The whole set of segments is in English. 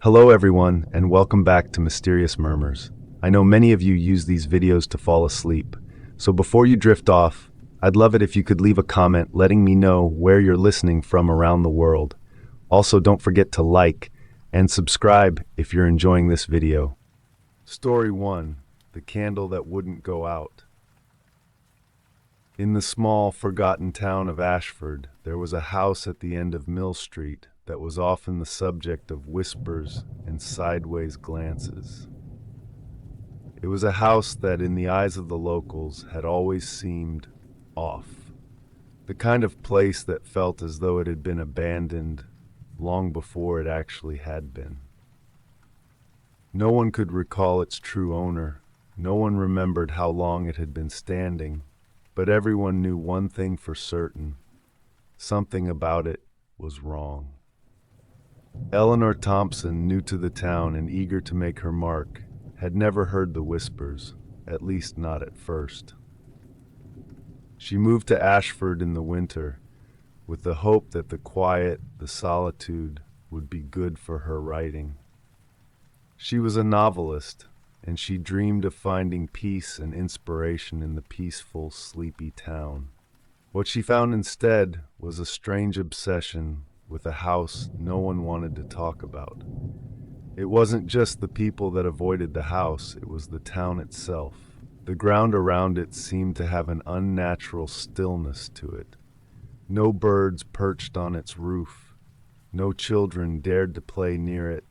Hello everyone, and welcome back to Mysterious Murmurs. I know many of you use these videos to fall asleep, so before you drift off, I'd love it if you could leave a comment letting me know where you're listening from around the world. Also, don't forget to like and subscribe if you're enjoying this video. Story 1. The Candle That Wouldn't Go Out. In the small, forgotten town of Ashford, there was a house at the end of Mill Street that was often the subject of whispers and sideways glances. It was a house that, in the eyes of the locals, had always seemed off. The kind of place that felt as though it had been abandoned long before it actually had been. No one could recall its true owner. No one remembered how long it had been standing. But everyone knew one thing for certain. Something about it was wrong. Eleanor Thompson, new to the town and eager to make her mark, had never heard the whispers, at least not at first. She moved to Ashford in the winter, with the hope that the quiet, the solitude, would be good for her writing. She was a novelist, and she dreamed of finding peace and inspiration in the peaceful, sleepy town. What she found instead was a strange obsession with a house no one wanted to talk about. It wasn't just the people that avoided the house, it was the town itself. The ground around it seemed to have an unnatural stillness to it. No birds perched on its roof, no children dared to play near it,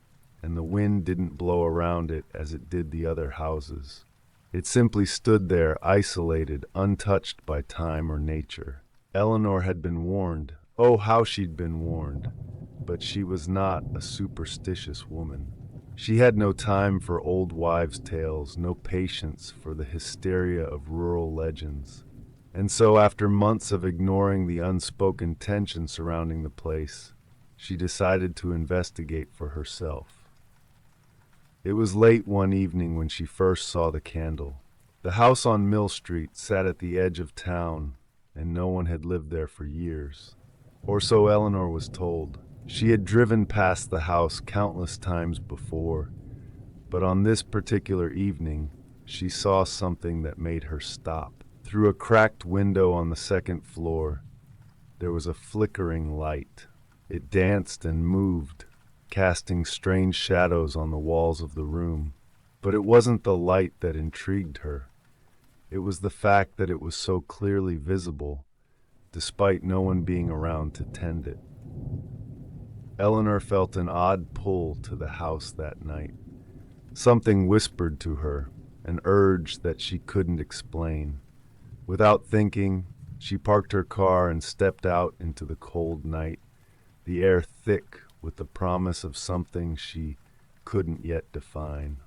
and the wind didn't blow around it as it did the other houses. It simply stood there, isolated, untouched by time or nature. Eleanor had been warned. Oh, how she'd been warned. But she was not a superstitious woman. She had no time for old wives' tales, no patience for the hysteria of rural legends. And so, after months of ignoring the unspoken tension surrounding the place, she decided to investigate for herself. It was late one evening when she first saw the candle. The house on Mill Street sat at the edge of town, and no one had lived there for years. Or so Eleanor was told. She had driven past the house countless times before, but on this particular evening, she saw something that made her stop. Through a cracked window on the second floor, there was a flickering light. It danced and moved, casting strange shadows on the walls of the room. But it wasn't the light that intrigued her. It was the fact that it was so clearly visible, despite no one being around to tend it. Eleanor felt an odd pull to the house that night. Something whispered to her, an urge that she couldn't explain. Without thinking, she parked her car and stepped out into the cold night, the air thick with the promise of something she couldn't yet define.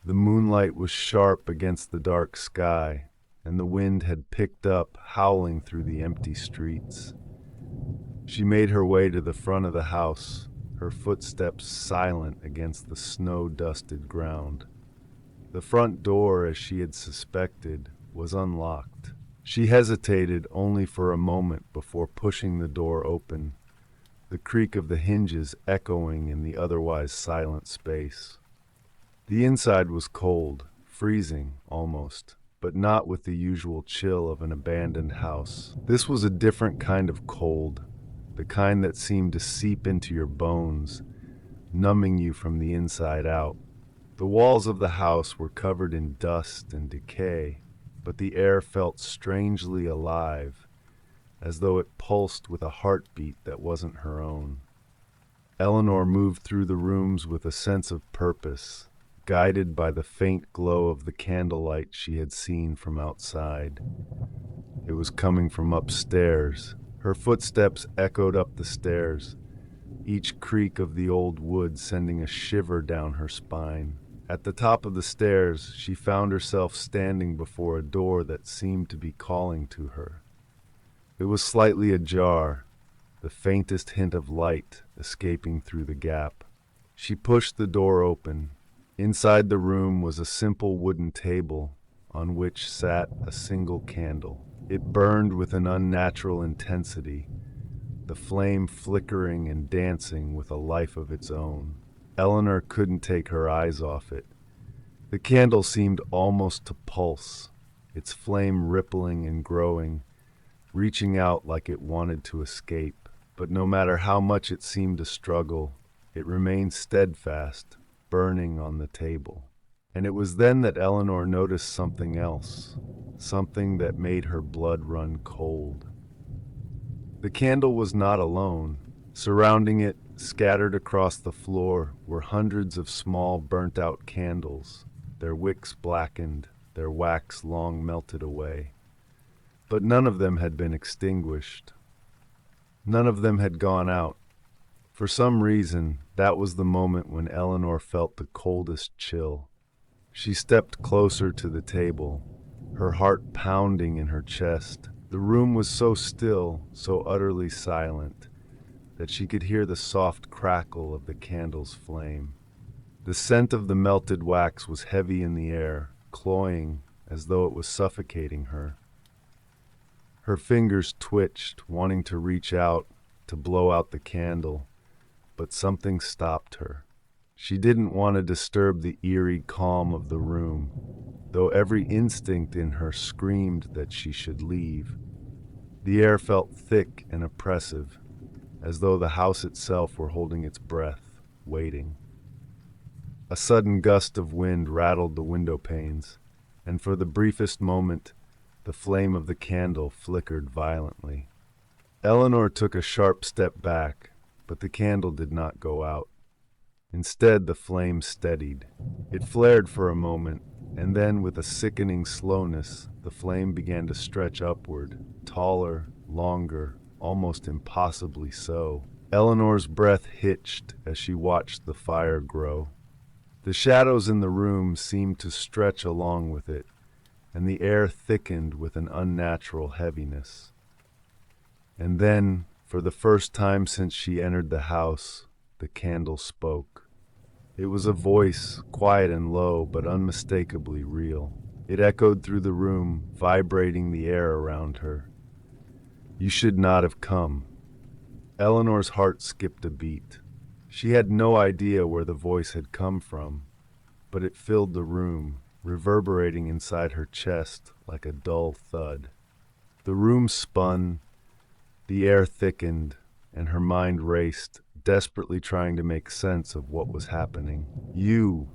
The moonlight was sharp against the dark sky, and the wind had picked up, howling through the empty streets. She made her way to the front of the house, her footsteps silent against the snow-dusted ground. The front door, as she had suspected, was unlocked. She hesitated only for a moment before pushing the door open, the creak of the hinges echoing in the otherwise silent space. The inside was cold, freezing almost, but not with the usual chill of an abandoned house. This was a different kind of cold, the kind that seemed to seep into your bones, numbing you from the inside out. The walls of the house were covered in dust and decay, but the air felt strangely alive, as though it pulsed with a heartbeat that wasn't her own. Eleanor moved through the rooms with a sense of purpose, guided by the faint glow of the candlelight she had seen from outside. It was coming from upstairs. Her footsteps echoed up the stairs, each creak of the old wood sending a shiver down her spine. At the top of the stairs, she found herself standing before a door that seemed to be calling to her. It was slightly ajar, the faintest hint of light escaping through the gap. She pushed the door open. Inside the room was a simple wooden table on which sat a single candle. It burned with an unnatural intensity, the flame flickering and dancing with a life of its own. Eleanor couldn't take her eyes off it. The candle seemed almost to pulse, its flame rippling and growing, reaching out like it wanted to escape. But no matter how much it seemed to struggle, it remained steadfast, burning on the table. And it was then that Eleanor noticed something else, something that made her blood run cold. The candle was not alone. Surrounding it, scattered across the floor, were hundreds of small burnt-out candles, their wicks blackened, their wax long melted away. But none of them had been extinguished. None of them had gone out. For some reason, that was the moment when Eleanor felt the coldest chill. She stepped closer to the table, her heart pounding in her chest. The room was so still, so utterly silent, that she could hear the soft crackle of the candle's flame. The scent of the melted wax was heavy in the air, cloying as though it was suffocating her. Her fingers twitched, wanting to reach out, to blow out the candle, but something stopped her. She didn't want to disturb the eerie calm of the room, though every instinct in her screamed that she should leave. The air felt thick and oppressive, as though the house itself were holding its breath, waiting. A sudden gust of wind rattled the window panes, and for the briefest moment, the flame of the candle flickered violently. Eleanor took a sharp step back, but the candle did not go out. Instead, the flame steadied. It flared for a moment, and then, with a sickening slowness, the flame began to stretch upward, taller, longer, almost impossibly so. Eleanor's breath hitched as she watched the fire grow. The shadows in the room seemed to stretch along with it, and the air thickened with an unnatural heaviness. And then, for the first time since she entered the house, the candle spoke. It was a voice, quiet and low, but unmistakably real. It echoed through the room, vibrating the air around her. "You should not have come." Eleanor's heart skipped a beat. She had no idea where the voice had come from, but it filled the room, reverberating inside her chest like a dull thud. The room spun, the air thickened, and her mind raced, desperately trying to make sense of what was happening. You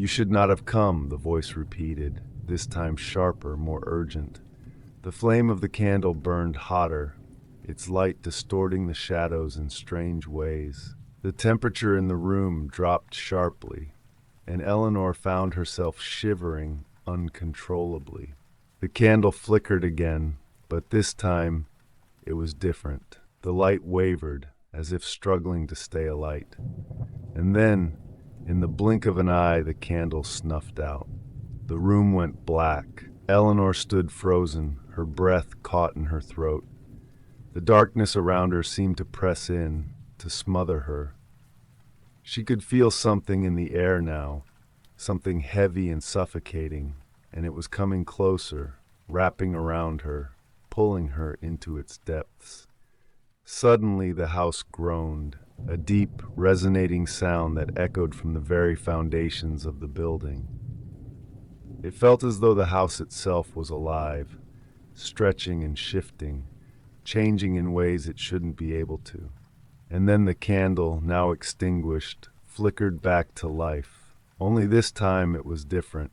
should not have come," the voice repeated, this time sharper, more urgent. The flame of the candle burned hotter, its light distorting the shadows in strange ways. The temperature in the room dropped sharply, and Eleanor found herself shivering uncontrollably. The candle flickered again, but this time it was different. The light wavered, as if struggling to stay alight. And then, in the blink of an eye, the candle snuffed out. The room went black. Eleanor stood frozen, her breath caught in her throat. The darkness around her seemed to press in, to smother her. She could feel something in the air now, something heavy and suffocating, and it was coming closer, wrapping around her, pulling her into its depths. Suddenly the house groaned, a deep, resonating sound that echoed from the very foundations of the building. It felt as though the house itself was alive, stretching and shifting, changing in ways it shouldn't be able to. And then the candle, now extinguished, flickered back to life. Only this time it was different.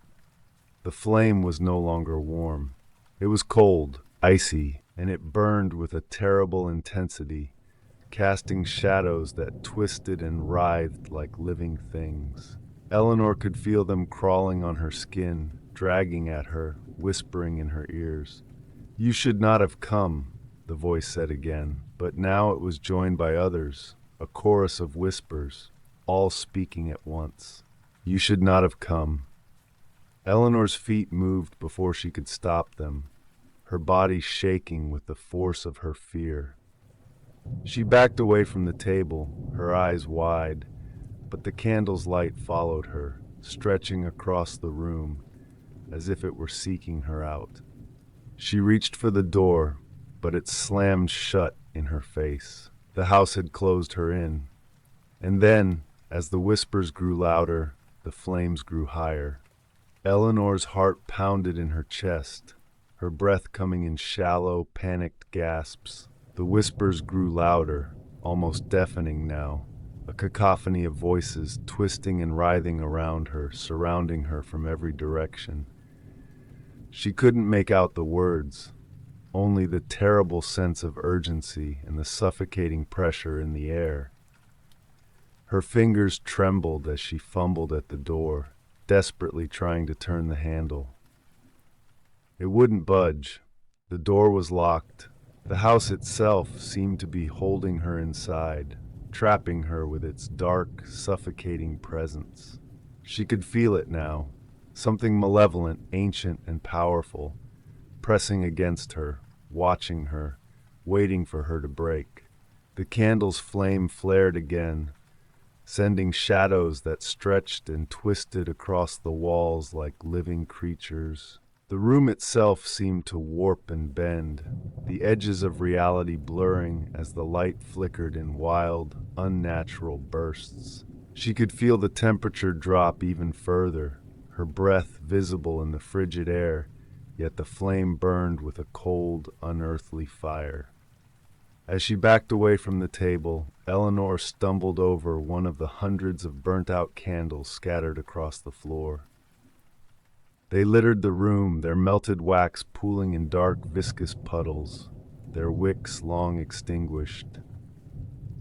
The flame was no longer warm. It was cold, icy, and it burned with a terrible intensity, casting shadows that twisted and writhed like living things. Eleanor could feel them crawling on her skin, dragging at her, whispering in her ears. "You should not have come," the voice said again, but now it was joined by others, a chorus of whispers, all speaking at once. "You should not have come." Eleanor's feet moved before she could stop them, her body shaking with the force of her fear. She backed away from the table, her eyes wide, but the candle's light followed her, stretching across the room, as if it were seeking her out. She reached for the door, but it slammed shut in her face. The house had closed her in. And then, As the whispers grew louder, the flames grew higher. Eleanor's heart pounded in her chest, her breath coming in shallow, panicked gasps. The whispers grew louder, almost deafening now, a cacophony of voices twisting and writhing around her, surrounding her from every direction. She couldn't make out the words, only the terrible sense of urgency and the suffocating pressure in the air. Her fingers trembled as she fumbled at the door, desperately trying to turn the handle. It wouldn't budge. The door was locked. The house itself seemed to be holding her inside, trapping her with its dark, suffocating presence. She could feel it now, something malevolent, ancient, and powerful, pressing against her, watching her, waiting for her to break. The candle's flame flared again, sending shadows that stretched and twisted across the walls like living creatures. The room itself seemed to warp and bend, the edges of reality blurring as the light flickered in wild, unnatural bursts. She could feel the temperature drop even further, her breath visible in the frigid air, yet the flame burned with a cold, unearthly fire. As she backed away from the table, Eleanor stumbled over one of the hundreds of burnt-out candles scattered across the floor. They littered the room, their melted wax pooling in dark, viscous puddles, their wicks long extinguished.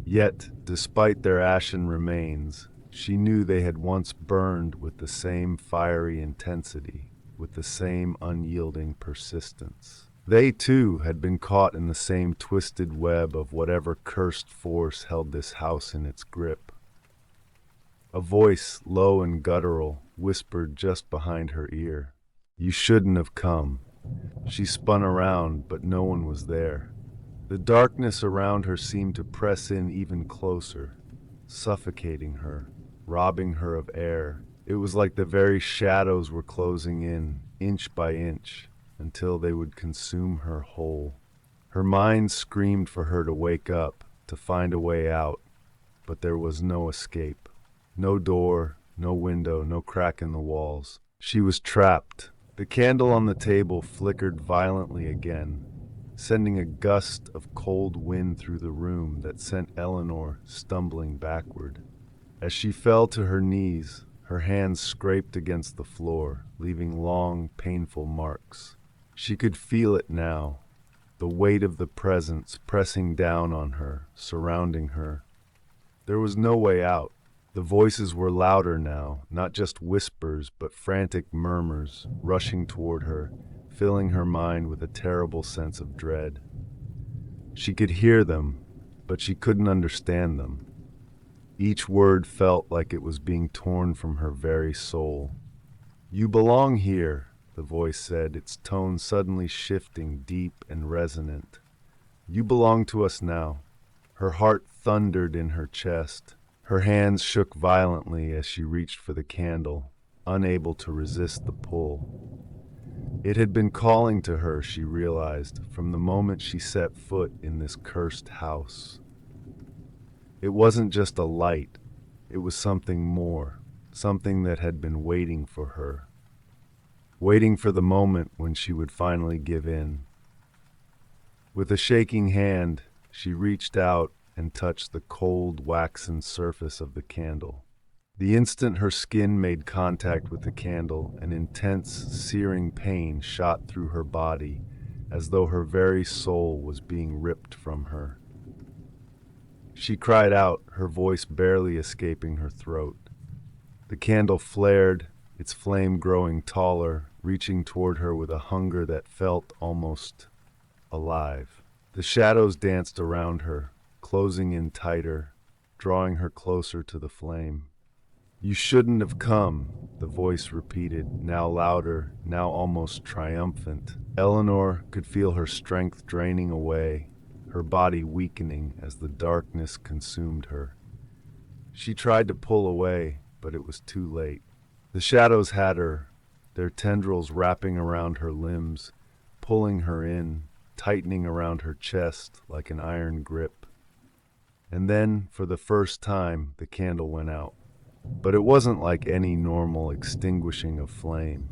Yet, despite their ashen remains, she knew they had once burned with the same fiery intensity, with the same unyielding persistence. They, too, had been caught in the same twisted web of whatever cursed force held this house in its grip. A voice, low and guttural, whispered just behind her ear. "You shouldn't have come." She spun around, but no one was there. The darkness around her seemed to press in even closer, suffocating her, robbing her of air. It was like the very shadows were closing in, inch by inch, until they would consume her whole. Her mind screamed for her to wake up, to find a way out, but there was no escape. No door, no window, no crack in the walls. She was trapped. The candle on the table flickered violently again, sending a gust of cold wind through the room that sent Eleanor stumbling backward. As she fell to her knees, her hands scraped against the floor, leaving long, painful marks. She could feel it now, the weight of the presence pressing down on her, surrounding her. There was no way out. The voices were louder now, not just whispers, but frantic murmurs, rushing toward her, filling her mind with a terrible sense of dread. She could hear them, but she couldn't understand them. Each word felt like it was being torn from her very soul. "You belong here," the voice said, its tone suddenly shifting, deep and resonant. "You belong to us now." Her heart thundered in her chest. Her hands shook violently as she reached for the candle, unable to resist the pull. It had been calling to her, she realized, from the moment she set foot in this cursed house. It wasn't just a light, it was something more, something that had been waiting for her, waiting for the moment when she would finally give in. With a shaking hand, she reached out and touched the cold, waxen surface of the candle. The instant her skin made contact with the candle, an intense, searing pain shot through her body, as though her very soul was being ripped from her. She cried out, her voice barely escaping her throat. The candle flared, its flame growing taller, reaching toward her with a hunger that felt almost alive. The shadows danced around her, closing in tighter, drawing her closer to the flame. "You shouldn't have come," the voice repeated, now louder, now almost triumphant. Eleanor could feel her strength draining away, her body weakening as the darkness consumed her. She tried to pull away, but it was too late. The shadows had her, their tendrils wrapping around her limbs, pulling her in, tightening around her chest like an iron grip. And then, for the first time, the candle went out. But it wasn't like any normal extinguishing of flame.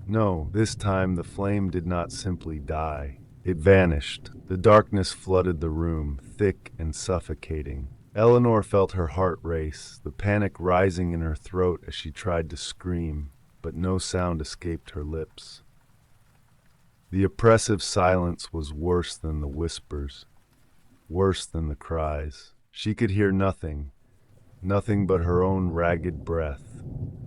No, this time the flame did not simply die. It vanished. The darkness flooded the room, thick and suffocating. Eleanor felt her heart race, the panic rising in her throat as she tried to scream, but no sound escaped her lips. The oppressive silence was worse than the whispers, worse than the cries. She could hear nothing, nothing but her own ragged breath,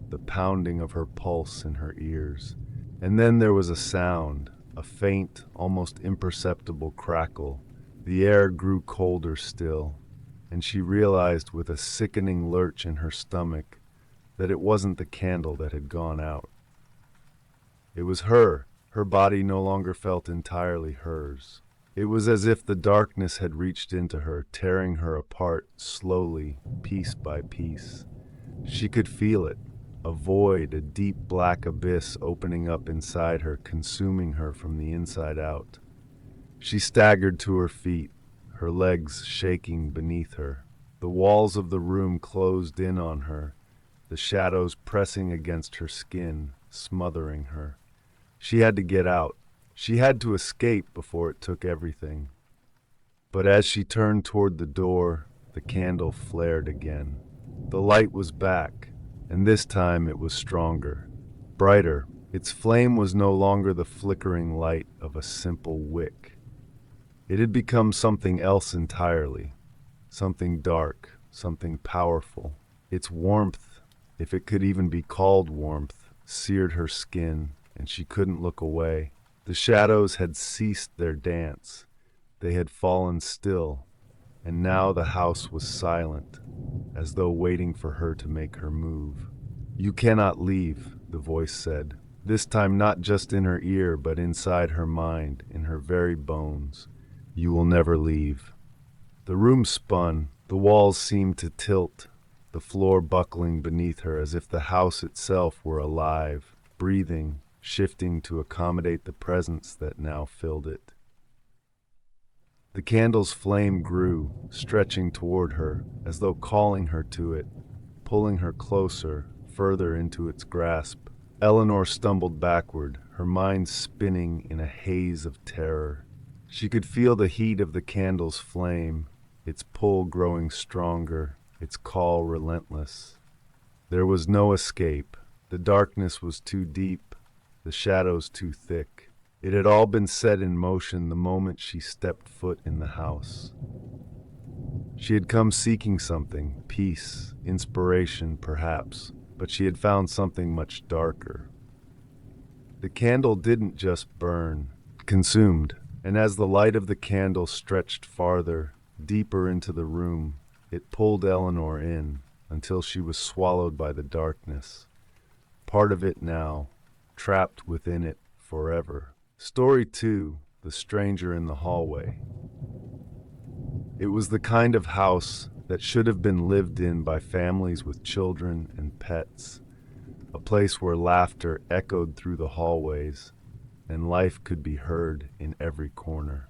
the pounding of her pulse in her ears. And then there was a sound, a faint, almost imperceptible crackle. The air grew colder still, and she realized with a sickening lurch in her stomach that it wasn't the candle that had gone out. It was her. Her body no longer felt entirely hers. It was as if the darkness had reached into her, tearing her apart slowly, piece by piece. She could feel it, a void, a deep black abyss opening up inside her, consuming her from the inside out. She staggered to her feet, her legs shaking beneath her. The walls of the room closed in on her, the shadows pressing against her skin, smothering her. She had to get out. She had to escape before it took everything. But as she turned toward the door, the candle flared again. The light was back, and this time it was stronger, brighter. Its flame was no longer the flickering light of a simple wick. It had become something else entirely, something dark, something powerful. Its warmth, if it could even be called warmth, seared her skin, and she couldn't look away. The shadows had ceased their dance. They had fallen still, and now the house was silent, as though waiting for her to make her move. "You cannot leave," the voice said, this time not just in her ear, but inside her mind, in her very bones. "You will never leave." The room spun, the walls seemed to tilt, the floor buckling beneath her as if the house itself were alive, breathing, shifting to accommodate the presence that now filled it. The candle's flame grew, stretching toward her, as though calling her to it, pulling her closer, further into its grasp. Eleanor stumbled backward, her mind spinning in a haze of terror. She could feel the heat of the candle's flame, its pull growing stronger, its call relentless. There was no escape. The darkness was too deep, the shadows too thick. It had all been set in motion the moment she stepped foot in the house. She had come seeking something, peace, inspiration, perhaps, but she had found something much darker. The candle didn't just burn, it consumed, and as the light of the candle stretched farther, deeper into the room, it pulled Eleanor in until she was swallowed by the darkness. Part of it now, trapped within it forever. Story 2, The Stranger in the Hallway. It was the kind of house that should have been lived in by families with children and pets, a place where laughter echoed through the hallways and life could be heard in every corner.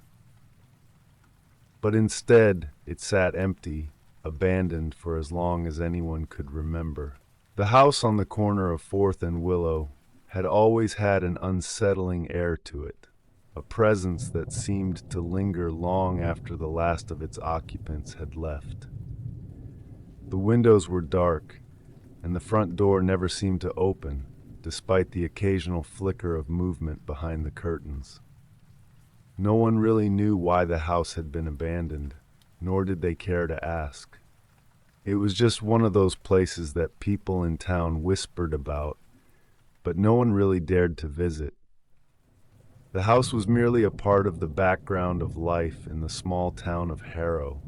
But instead, it sat empty, abandoned for as long as anyone could remember. The house on the corner of 4th and Willow had always had an unsettling air to it, a presence that seemed to linger long after the last of its occupants had left. The windows were dark, and the front door never seemed to open, despite the occasional flicker of movement behind the curtains. No one really knew why the house had been abandoned, nor did they care to ask. It was just one of those places that people in town whispered about, but no one really dared to visit. The house was merely a part of the background of life in the small town of Harrow,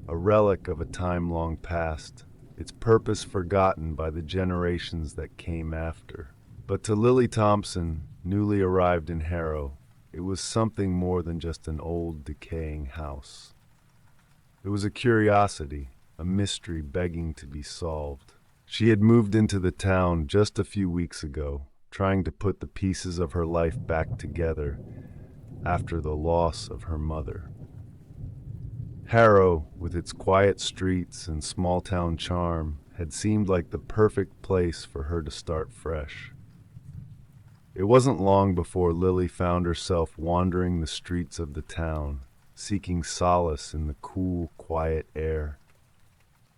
a relic of a time long past, its purpose forgotten by the generations that came after. But to Lily Thompson, newly arrived in Harrow, it was something more than just an old, decaying house. It was a curiosity, a mystery begging to be solved. She had moved into the town just a few weeks ago, trying to put the pieces of her life back together after the loss of her mother. Harrow, with its quiet streets and small-town charm, had seemed like the perfect place for her to start fresh. It wasn't long before Lily found herself wandering the streets of the town, seeking solace in the cool, quiet air.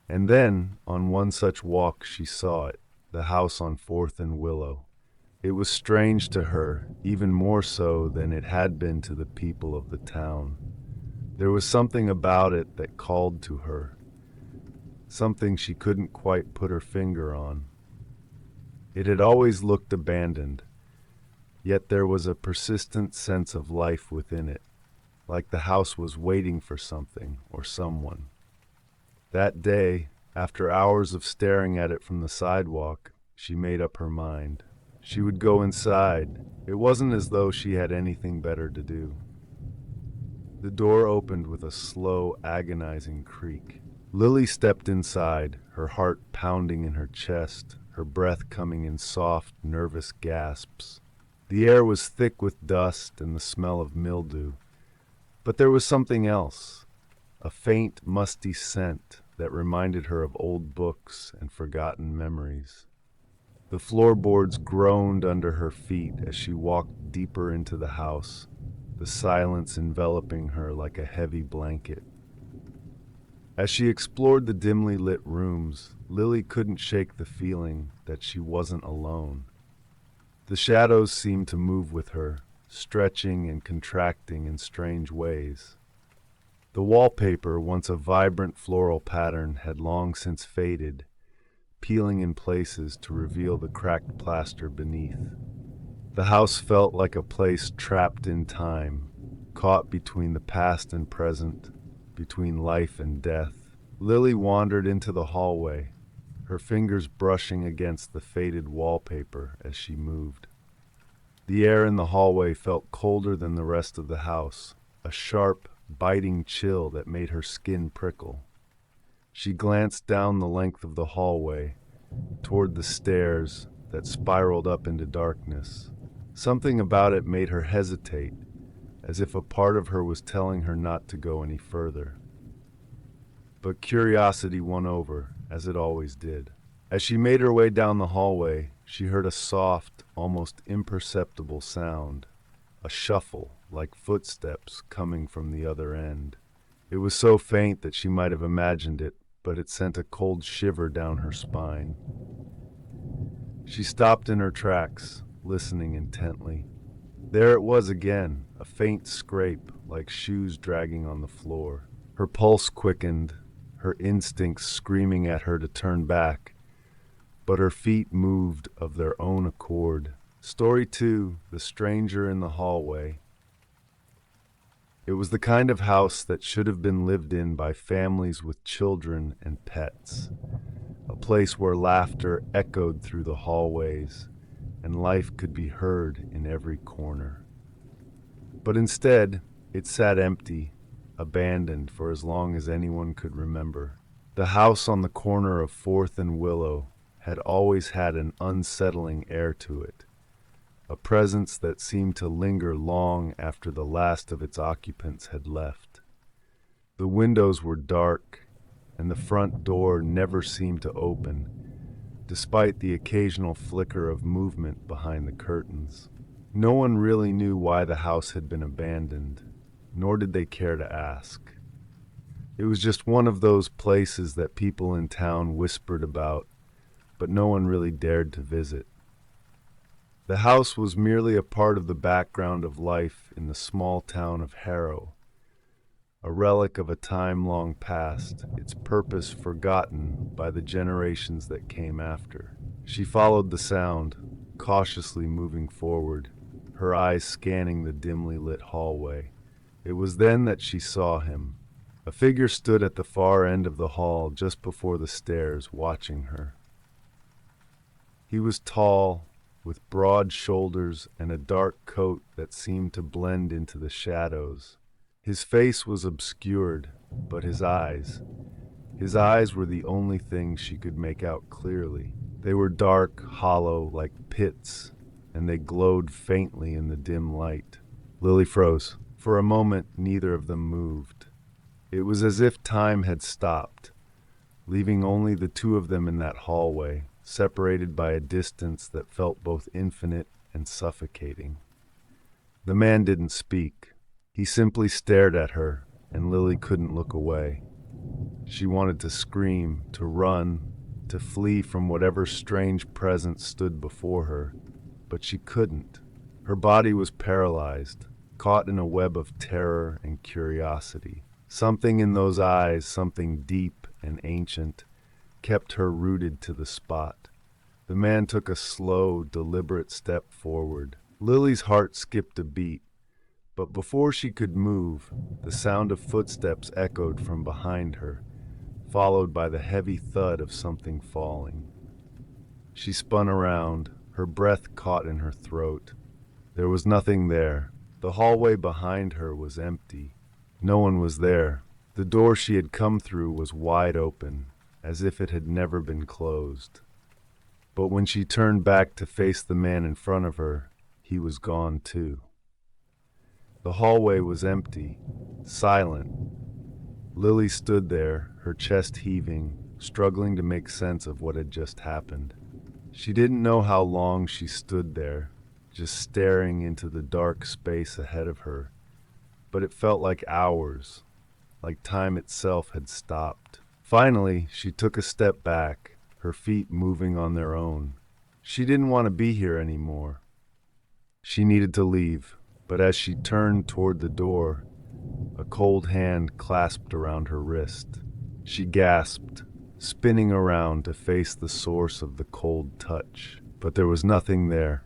And then, on one such walk, she saw it, the house on 4th and Willow. It was strange to her, even more so than it had been to the people of the town. There was something about it that called to her, something she couldn't quite put her finger on. It had always looked abandoned, yet there was a persistent sense of life within it, like the house was waiting for something or someone. That day, after hours of staring at it from the sidewalk, she made up her mind. She would go inside. It wasn't as though she had anything better to do. The door opened with a slow, agonizing creak. Lily stepped inside, her heart pounding in her chest, her breath coming in soft, nervous gasps. The air was thick with dust and the smell of mildew. But there was something else, a faint, musty scent that reminded her of old books and forgotten memories. The floorboards groaned under her feet as she walked deeper into the house, the silence enveloping her like a heavy blanket. As she explored the dimly lit rooms, Lily couldn't shake the feeling that she wasn't alone. The shadows seemed to move with her, stretching and contracting in strange ways. The wallpaper, once a vibrant floral pattern, had long since faded, peeling in places to reveal the cracked plaster beneath. The house felt like a place trapped in time, caught between the past and present, between life and death. Lily wandered into the hallway, her fingers brushing against the faded wallpaper as she moved. The air in the hallway felt colder than the rest of the house, a sharp, biting chill that made her skin prickle. She glanced down the length of the hallway, toward the stairs that spiraled up into darkness. Something about it made her hesitate, as if a part of her was telling her not to go any further. But curiosity won over, as it always did. As she made her way down the hallway, she heard a soft, almost imperceptible sound, a shuffle like footsteps coming from the other end. It was so faint that she might have imagined it, but it sent a cold shiver down her spine. She stopped in her tracks, listening intently. There it was again, a faint scrape, like shoes dragging on the floor. Her pulse quickened, her instincts screaming at her to turn back, but her feet moved of their own accord. Story 2, The Stranger in the Hallway. It was the kind of house that should have been lived in by families with children and pets, a place where laughter echoed through the hallways and life could be heard in every corner. But instead, it sat empty, abandoned for as long as anyone could remember. The house on the corner of 4th and Willow had always had an unsettling air to it, a presence that seemed to linger long after the last of its occupants had left. The windows were dark, and the front door never seemed to open, despite the occasional flicker of movement behind the curtains. No one really knew why the house had been abandoned, nor did they care to ask. It was just one of those places that people in town whispered about, but no one really dared to visit. The house was merely a part of the background of life in the small town of Harrow, a relic of a time long past, its purpose forgotten by the generations that came after. She followed the sound, cautiously moving forward, her eyes scanning the dimly lit hallway. It was then that she saw him. A figure stood at the far end of the hall just before the stairs, watching her. He was tall, with broad shoulders and a dark coat that seemed to blend into the shadows. His face was obscured, but his eyes were the only thing she could make out clearly. They were dark, hollow, like pits, and they glowed faintly in the dim light. Lily froze. For a moment, neither of them moved. It was as if time had stopped, leaving only the two of them in that hallway, separated by a distance that felt both infinite and suffocating. The man didn't speak. He simply stared at her, and Lily couldn't look away. She wanted to scream, to run, to flee from whatever strange presence stood before her, but she couldn't. Her body was paralyzed, caught in a web of terror and curiosity. Something in those eyes, something deep and ancient, kept her rooted to the spot. The man took a slow, deliberate step forward. Lily's heart skipped a beat, but before she could move, the sound of footsteps echoed from behind her, followed by the heavy thud of something falling. She spun around, her breath caught in her throat. There was nothing there. The hallway behind her was empty. No one was there. The door she had come through was wide open, as if it had never been closed. But when she turned back to face the man in front of her, he was gone too. The hallway was empty, silent. Lily stood there, her chest heaving, struggling to make sense of what had just happened. She didn't know how long she stood there, just staring into the dark space ahead of her, but it felt like hours, like time itself had stopped. Finally, she took a step back, her feet moving on their own. She didn't want to be here anymore. She needed to leave, but as she turned toward the door, a cold hand clasped around her wrist. She gasped, spinning around to face the source of the cold touch, but there was nothing there.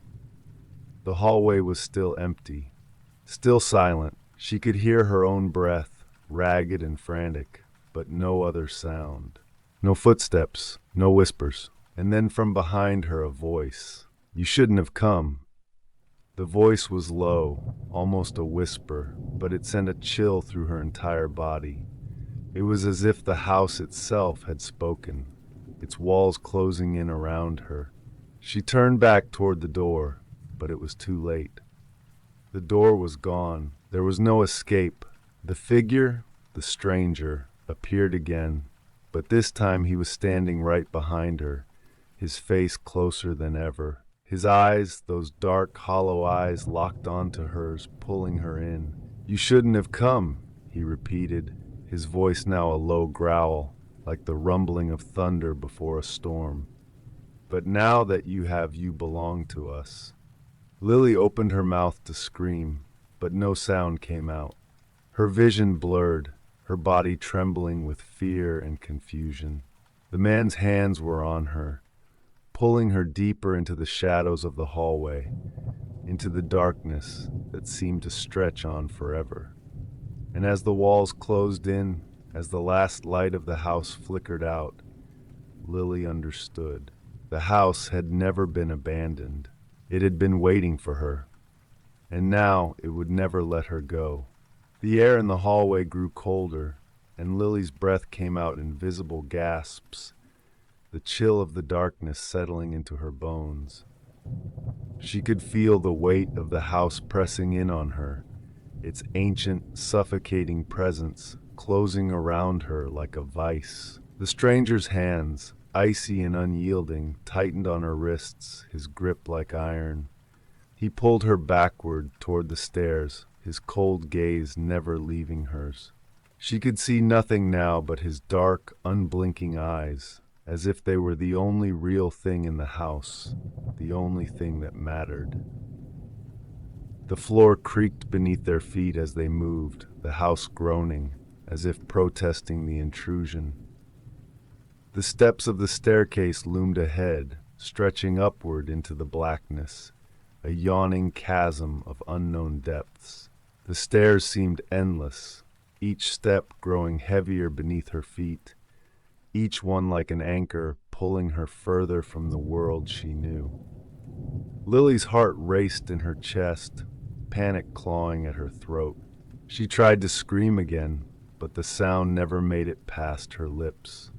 The hallway was still empty, still silent. She could hear her own breath, ragged and frantic, but no other sound. No footsteps, no whispers. And then from behind her a voice. "You shouldn't have come." The voice was low, almost a whisper, but it sent a chill through her entire body. It was as if the house itself had spoken, its walls closing in around her. She turned back toward the door, but it was too late. The door was gone. There was no escape. The figure, the stranger, appeared again, but this time he was standing right behind her, his face closer than ever. His eyes, those dark, hollow eyes, locked onto hers, pulling her in. "You shouldn't have come," he repeated, his voice now a low growl, like the rumbling of thunder before a storm. "But now that you belong to us." Lily opened her mouth to scream, but no sound came out. Her vision blurred, her body trembling with fear and confusion. The man's hands were on her, pulling her deeper into the shadows of the hallway, into the darkness that seemed to stretch on forever. And as the walls closed in, as the last light of the house flickered out, Lily understood. The house had never been abandoned. It had been waiting for her, and now it would never let her go. The air in the hallway grew colder, and Lily's breath came out in visible gasps, the chill of the darkness settling into her bones. She could feel the weight of the house pressing in on her, its ancient, suffocating presence closing around her like a vice. The stranger's hands, icy and unyielding, tightened on her wrists, his grip like iron. He pulled her backward toward the stairs, his cold gaze never leaving hers. She could see nothing now but his dark, unblinking eyes, as if they were the only real thing in the house, the only thing that mattered. The floor creaked beneath their feet as they moved, the house groaning, as if protesting the intrusion. The steps of the staircase loomed ahead, stretching upward into the blackness, a yawning chasm of unknown depths. The stairs seemed endless, each step growing heavier beneath her feet, each one like an anchor pulling her further from the world she knew. Lily's heart raced in her chest, panic clawing at her throat. She tried to scream again, but the sound never made it past her lips.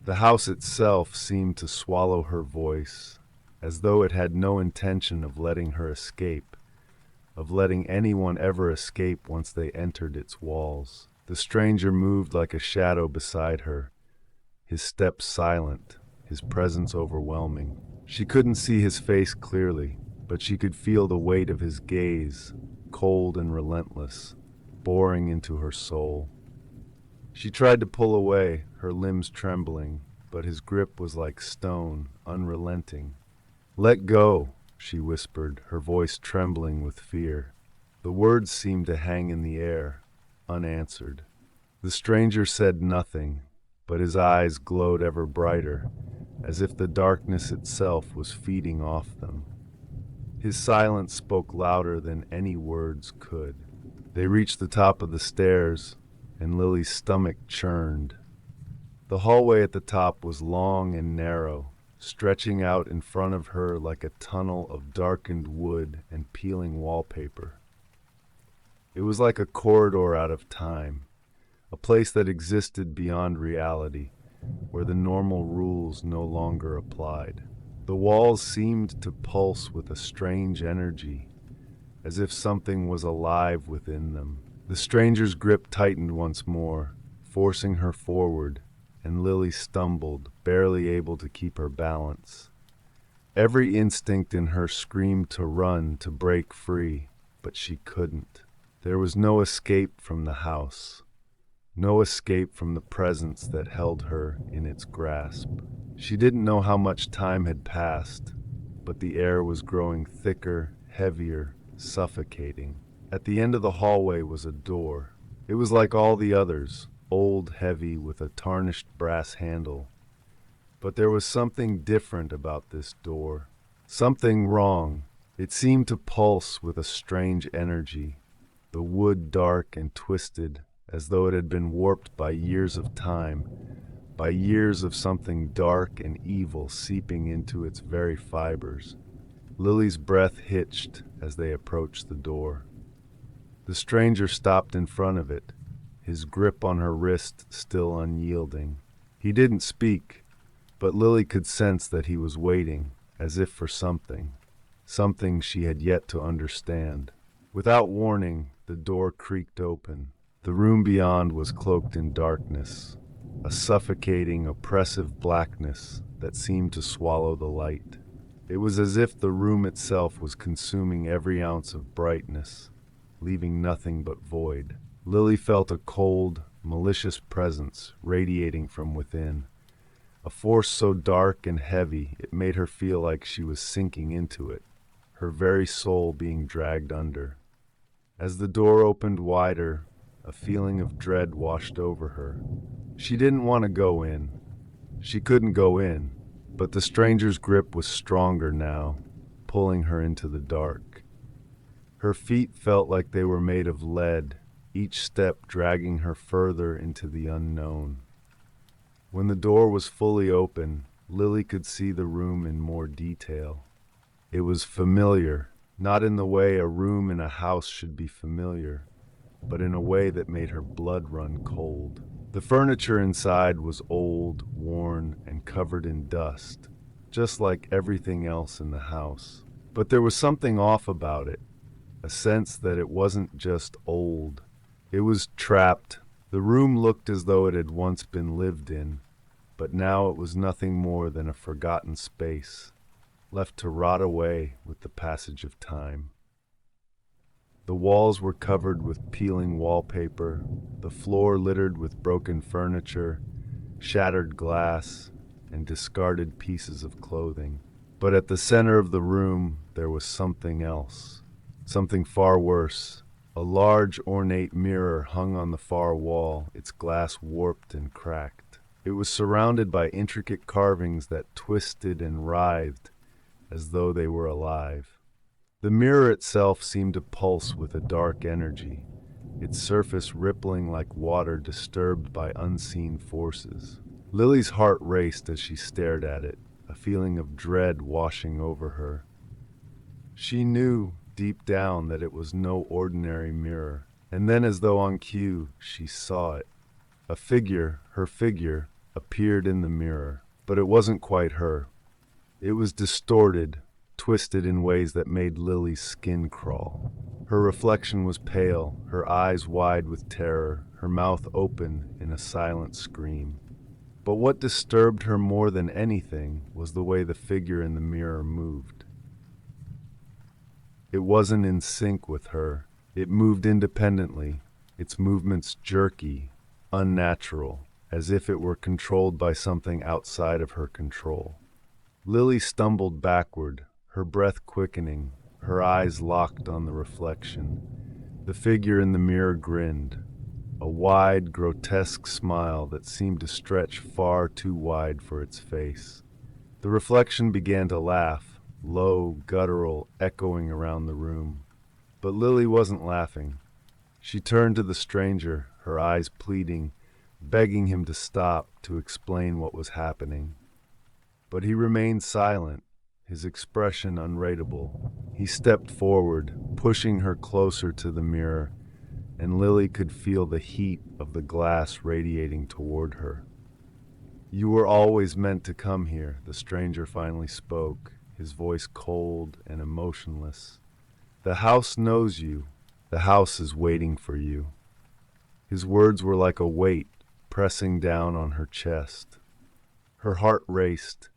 The house itself seemed to swallow her voice, as though it had no intention of letting her escape, of letting anyone ever escape once they entered its walls. The stranger moved like a shadow beside her, his steps silent, his presence overwhelming. She couldn't see his face clearly, but she could feel the weight of his gaze, cold and relentless, boring into her soul. She tried to pull away, her limbs trembling, but his grip was like stone, unrelenting. "Let go," she whispered, her voice trembling with fear. The words seemed to hang in the air, unanswered. The stranger said nothing, but his eyes glowed ever brighter, as if the darkness itself was feeding off them. His silence spoke louder than any words could. They reached the top of the stairs, and Lily's stomach churned. The hallway at the top was long and narrow, stretching out in front of her like a tunnel of darkened wood and peeling wallpaper. It was like a corridor out of time, a place that existed beyond reality, where the normal rules no longer applied. The walls seemed to pulse with a strange energy, as if something was alive within them. The stranger's grip tightened once more, forcing her forward, and Lily stumbled, barely able to keep her balance. Every instinct in her screamed to run, to break free, but she couldn't. There was no escape from the house, no escape from the presence that held her in its grasp. She didn't know how much time had passed, but the air was growing thicker, heavier, suffocating. At the end of the hallway was a door. It was like all the others, old, heavy, with a tarnished brass handle. But there was something different about this door. Something wrong. It seemed to pulse with a strange energy, the wood dark and twisted, as though it had been warped by years of time, by years of something dark and evil seeping into its very fibers. Lily's breath hitched as they approached the door. The stranger stopped in front of it, his grip on her wrist still unyielding. He didn't speak, but Lily could sense that he was waiting, as if for something she had yet to understand. Without warning, the door creaked open. The room beyond was cloaked in darkness, a suffocating, oppressive blackness that seemed to swallow the light. It was as if the room itself was consuming every ounce of brightness, leaving nothing but void. Lily felt a cold, malicious presence radiating from within, a force so dark and heavy it made her feel like she was sinking into it, her very soul being dragged under. As the door opened wider, a feeling of dread washed over her. She didn't want to go in. She couldn't go in, but the stranger's grip was stronger now, pulling her into the dark. Her feet felt like they were made of lead, each step dragging her further into the unknown. When the door was fully open, Lily could see the room in more detail. It was familiar, not in the way a room in a house should be familiar, but in a way that made her blood run cold. The furniture inside was old, worn, and covered in dust, just like everything else in the house. But there was something off about it, a sense that it wasn't just old. It was trapped. The room looked as though it had once been lived in, but now it was nothing more than a forgotten space, left to rot away with the passage of time. The walls were covered with peeling wallpaper, the floor littered with broken furniture, shattered glass, and discarded pieces of clothing. But at the center of the room, there was something else, something far worse. A large, ornate mirror hung on the far wall, its glass warped and cracked. It was surrounded by intricate carvings that twisted and writhed as though they were alive. The mirror itself seemed to pulse with a dark energy, its surface rippling like water disturbed by unseen forces. Lily's heart raced as she stared at it, a feeling of dread washing over her. She knew deep down that it was no ordinary mirror, and then as though on cue, she saw it. A figure, her figure, appeared in the mirror, but it wasn't quite her. It was distorted, twisted in ways that made Lily's skin crawl. Her reflection was pale, her eyes wide with terror, her mouth open in a silent scream. But what disturbed her more than anything was the way the figure in the mirror moved. It wasn't in sync with her. It moved independently, its movements jerky, unnatural, as if it were controlled by something outside of her control. Lily stumbled backward, her breath quickening, her eyes locked on the reflection. The figure in the mirror grinned, a wide, grotesque smile that seemed to stretch far too wide for its face. The reflection began to laugh, low, guttural, echoing around the room. But Lily wasn't laughing. She turned to the stranger, her eyes pleading, begging him to stop, to explain what was happening. But he remained silent, his expression unreadable. He stepped forward, pushing her closer to the mirror, and Lily could feel the heat of the glass radiating toward her. "You were always meant to come here," the stranger finally spoke, his voice cold and emotionless. "The house knows you. The house is waiting for you." His words were like a weight pressing down on her chest. Her heart raced,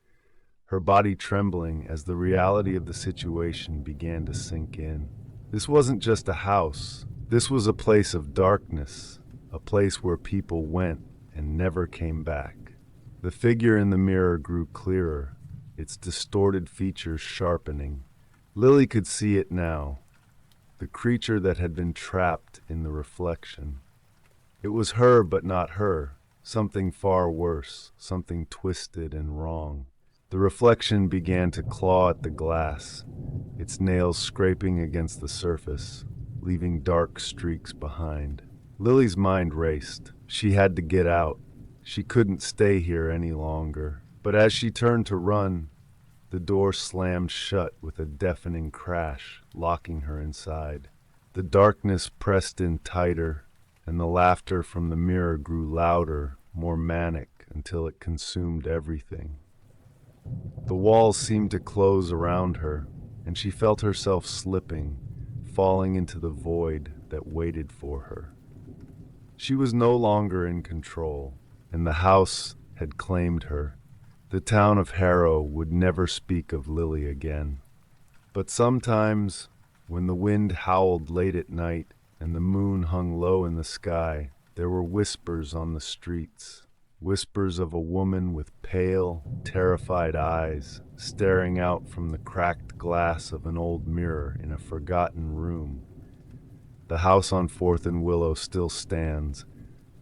her body trembling as the reality of the situation began to sink in. This wasn't just a house. This was a place of darkness, a place where people went and never came back. The figure in the mirror grew clearer, its distorted features sharpening. Lily could see it now, the creature that had been trapped in the reflection. It was her, but not her, something far worse, something twisted and wrong. The reflection began to claw at the glass, its nails scraping against the surface, leaving dark streaks behind. Lily's mind raced. She had to get out. She couldn't stay here any longer. But as she turned to run, the door slammed shut with a deafening crash, locking her inside. The darkness pressed in tighter, and the laughter from the mirror grew louder, more manic, until it consumed everything. The walls seemed to close around her, and she felt herself slipping, falling into the void that waited for her. She was no longer in control, and the house had claimed her. The town of Harrow would never speak of Lily again. But sometimes, when the wind howled late at night and the moon hung low in the sky, there were whispers on the streets, whispers of a woman with pale, terrified eyes staring out from the cracked glass of an old mirror in a forgotten room. The house on 4th and Willow still stands,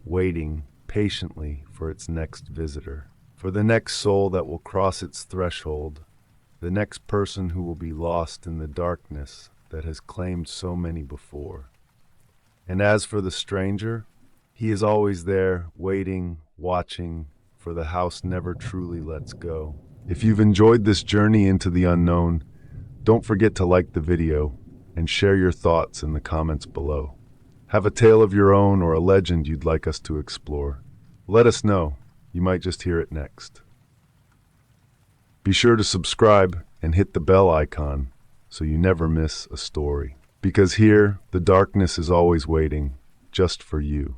waiting patiently for its next visitor, for the next soul that will cross its threshold, the next person who will be lost in the darkness that has claimed so many before. And as for the stranger, he is always there, waiting, watching, for the house never truly lets go. If you've enjoyed this journey into the unknown, don't forget to like the video and share your thoughts in the comments below. Have a tale of your own or a legend you'd like us to explore? Let us know. You might just hear it next. Be sure to subscribe and hit the bell icon so you never miss a story. Because here, the darkness is always waiting, just for you.